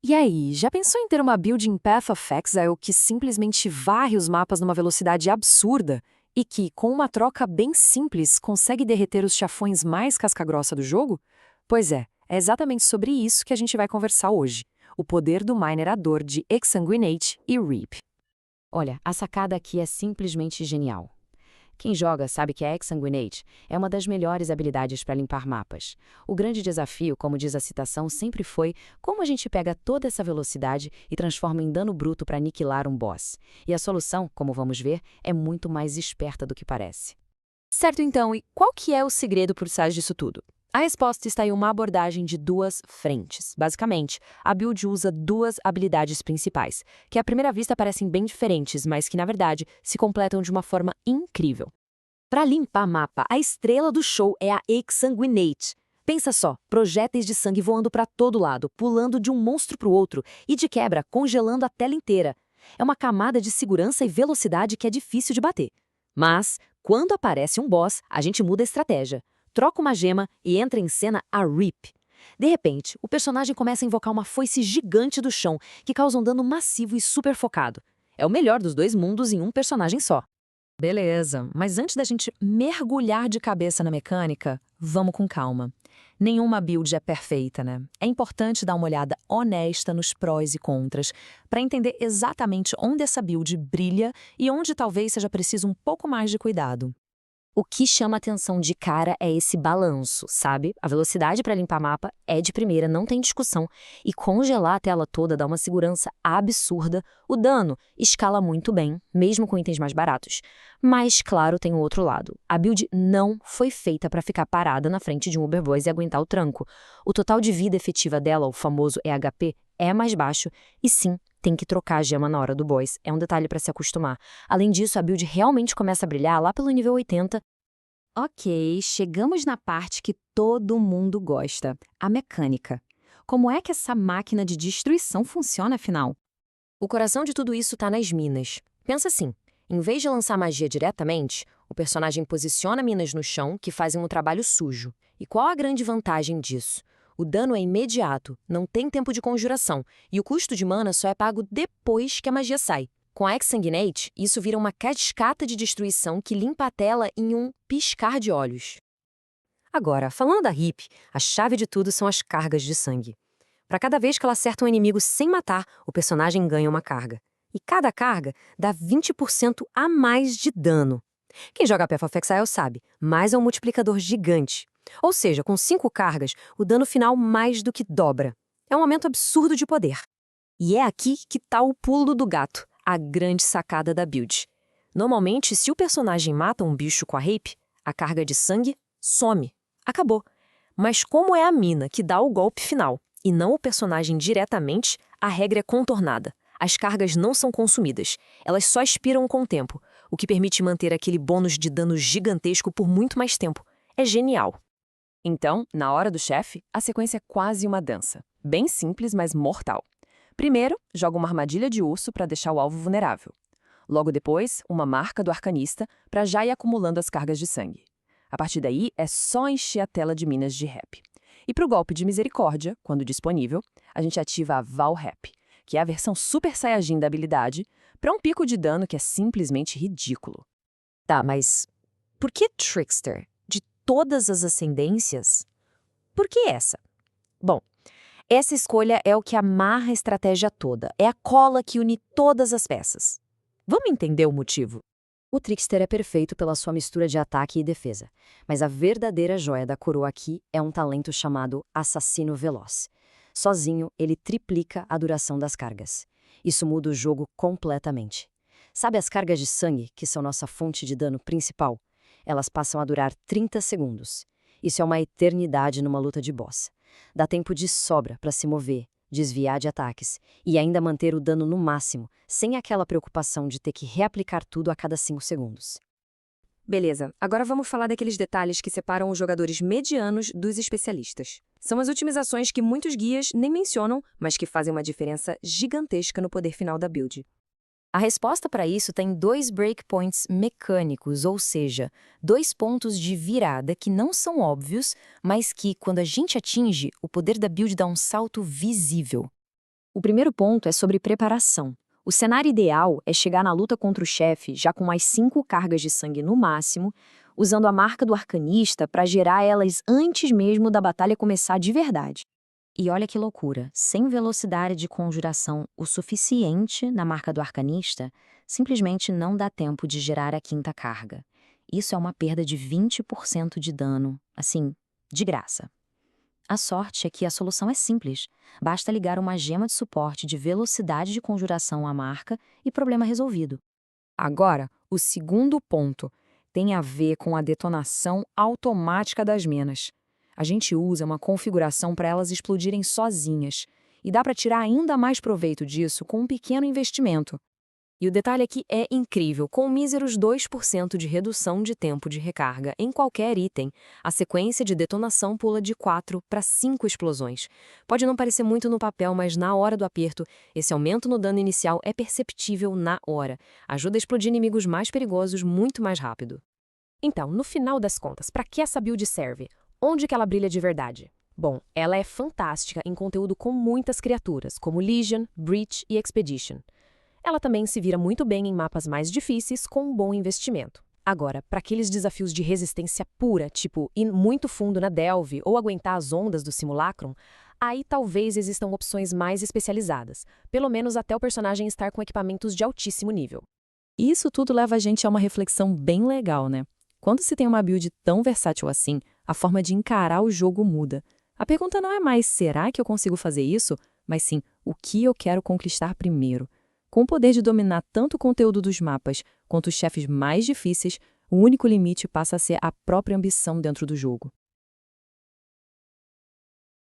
E aí, já pensou em ter uma build em Path of Exile que simplesmente varre os mapas numa velocidade absurda e que, com uma troca bem simples, consegue derreter os chafões mais casca-grossa do jogo? Pois é exatamente sobre isso que a gente vai conversar hoje. O poder do minerador de Exsanguinate e Reap. Olha, a sacada aqui é simplesmente genial. Quem joga sabe que a Exsanguinate é uma das melhores habilidades para limpar mapas. O grande desafio, como diz a citação, sempre foi como a gente pega toda essa velocidade e transforma em dano bruto para aniquilar um boss. E a solução, como vamos ver, é muito mais esperta do que parece. Certo então, e qual que é o segredo por trás disso tudo? A resposta está em uma abordagem de duas frentes. Basicamente, a build usa duas habilidades principais, que à primeira vista parecem bem diferentes, mas que na verdade se completam de uma forma incrível. Para limpar mapa, a estrela do show é a Exsanguinate. Pensa só, projéteis de sangue voando para todo lado, pulando de um monstro para o outro e de quebra congelando a tela inteira. É uma camada de segurança e velocidade que é difícil de bater. Mas, quando aparece um boss, a gente muda a estratégia. Troca uma gema e entra em cena a Reap. De repente, o personagem começa a invocar uma foice gigante do chão, que causa um dano massivo e super focado. É o melhor dos dois mundos em um personagem só. Beleza, mas antes da gente mergulhar de cabeça na mecânica, vamos com calma. Nenhuma build é perfeita, né? É importante dar uma olhada honesta nos prós e contras, para entender exatamente onde essa build brilha e onde talvez seja preciso um pouco mais de cuidado. O que chama atenção de cara é esse balanço, sabe? A velocidade para limpar mapa é de primeira, não tem discussão. E congelar a tela toda dá uma segurança absurda. O dano escala muito bem, mesmo com itens mais baratos. Mas, claro, tem o outro lado. A build não foi feita para ficar parada na frente de um Uberboss e aguentar o tranco. O total de vida efetiva dela, o famoso EHP, é mais baixo e sim, tem que trocar a gema na hora do boss. É um detalhe para se acostumar. Além disso, a build realmente começa a brilhar lá pelo nível 80. Ok, chegamos na parte que todo mundo gosta, a mecânica. Como é que essa máquina de destruição funciona, afinal? O coração de tudo isso tá nas minas. Pensa assim, em vez de lançar magia diretamente, o personagem posiciona minas no chão que fazem um trabalho sujo. E qual a grande vantagem disso? O dano é imediato, não tem tempo de conjuração, e o custo de mana só é pago depois que a magia sai. Com a Exsanguinate, isso vira uma cascata de destruição que limpa a tela em um piscar de olhos. Agora, falando da Reap, a chave de tudo são as cargas de sangue. Para cada vez que ela acerta um inimigo sem matar, o personagem ganha uma carga. E cada carga dá 20% a mais de dano. Quem joga Path of Exile sabe, mais é um multiplicador gigante. Ou seja, com 5 cargas, o dano final mais do que dobra. É um aumento absurdo de poder. E é aqui que tá o pulo do gato, a grande sacada da build. Normalmente, se o personagem mata um bicho com a Reap, a carga de sangue some. Acabou. Mas como é a mina que dá o golpe final, e não o personagem diretamente, a regra é contornada. As cargas não são consumidas, elas só expiram com o tempo, o que permite manter aquele bônus de dano gigantesco por muito mais tempo. É genial. Então, na hora do chefe, a sequência é quase uma dança. Bem simples, mas mortal. Primeiro, joga uma armadilha de urso para deixar o alvo vulnerável. Logo depois, uma marca do arcanista para já ir acumulando as cargas de sangue. A partir daí, é só encher a tela de minas de rap. E para o golpe de misericórdia, quando disponível, a gente ativa a Val Rap, que é a versão Super Saiyajin da habilidade, para um pico de dano que é simplesmente ridículo. Tá, mas por que Trickster? De todas as ascendências, por que essa? Bom, essa escolha é o que amarra a estratégia toda, é a cola que une todas as peças. Vamos entender o motivo? O Trickster é perfeito pela sua mistura de ataque e defesa, mas a verdadeira joia da coroa aqui é um talento chamado Assassino Veloz. Sozinho, ele triplica a duração das cargas. Isso muda o jogo completamente. Sabe as cargas de sangue, que são nossa fonte de dano principal? Elas passam a durar 30 segundos. Isso é uma eternidade numa luta de boss. Dá tempo de sobra para se mover, desviar de ataques e ainda manter o dano no máximo, sem aquela preocupação de ter que reaplicar tudo a cada 5 segundos. Beleza, agora vamos falar daqueles detalhes que separam os jogadores medianos dos especialistas. São as otimizações que muitos guias nem mencionam, mas que fazem uma diferença gigantesca no poder final da build. A resposta para isso tem 2 breakpoints mecânicos, ou seja, 2 pontos de virada que não são óbvios, mas que, quando a gente atinge, o poder da build dá um salto visível. O primeiro ponto é sobre preparação. O cenário ideal é chegar na luta contra o chefe já com mais 5 cargas de sangue no máximo, usando a marca do arcanista para gerar elas antes mesmo da batalha começar de verdade. E olha que loucura, sem velocidade de conjuração o suficiente na marca do arcanista, simplesmente não dá tempo de gerar a 5ª carga. Isso é uma perda de 20% de dano, assim, de graça. A sorte é que a solução é simples. Basta ligar uma gema de suporte de velocidade de conjuração à marca e problema resolvido. Agora, o segundo ponto tem a ver com a detonação automática das minas. A gente usa uma configuração para elas explodirem sozinhas, e dá para tirar ainda mais proveito disso com um pequeno investimento. E o detalhe aqui é incrível, com míseros 2% de redução de tempo de recarga em qualquer item, a sequência de detonação pula de 4 para 5 explosões. Pode não parecer muito no papel, mas na hora do aperto, esse aumento no dano inicial é perceptível na hora. Ajuda a explodir inimigos mais perigosos muito mais rápido. Então, no final das contas, para que essa build serve? Onde que ela brilha de verdade? Bom, ela é fantástica em conteúdo com muitas criaturas, como Legion, Breach e Expedition. Ela também se vira muito bem em mapas mais difíceis com um bom investimento. Agora, para aqueles desafios de resistência pura, tipo ir muito fundo na Delve ou aguentar as ondas do Simulacrum, aí talvez existam opções mais especializadas, pelo menos até o personagem estar com equipamentos de altíssimo nível. E isso tudo leva a gente a uma reflexão bem legal, né? Quando se tem uma build tão versátil assim, a forma de encarar o jogo muda. A pergunta não é mais, será que eu consigo fazer isso? Mas sim, o que eu quero conquistar primeiro? Com o poder de dominar tanto o conteúdo dos mapas quanto os chefes mais difíceis, o único limite passa a ser a própria ambição dentro do jogo.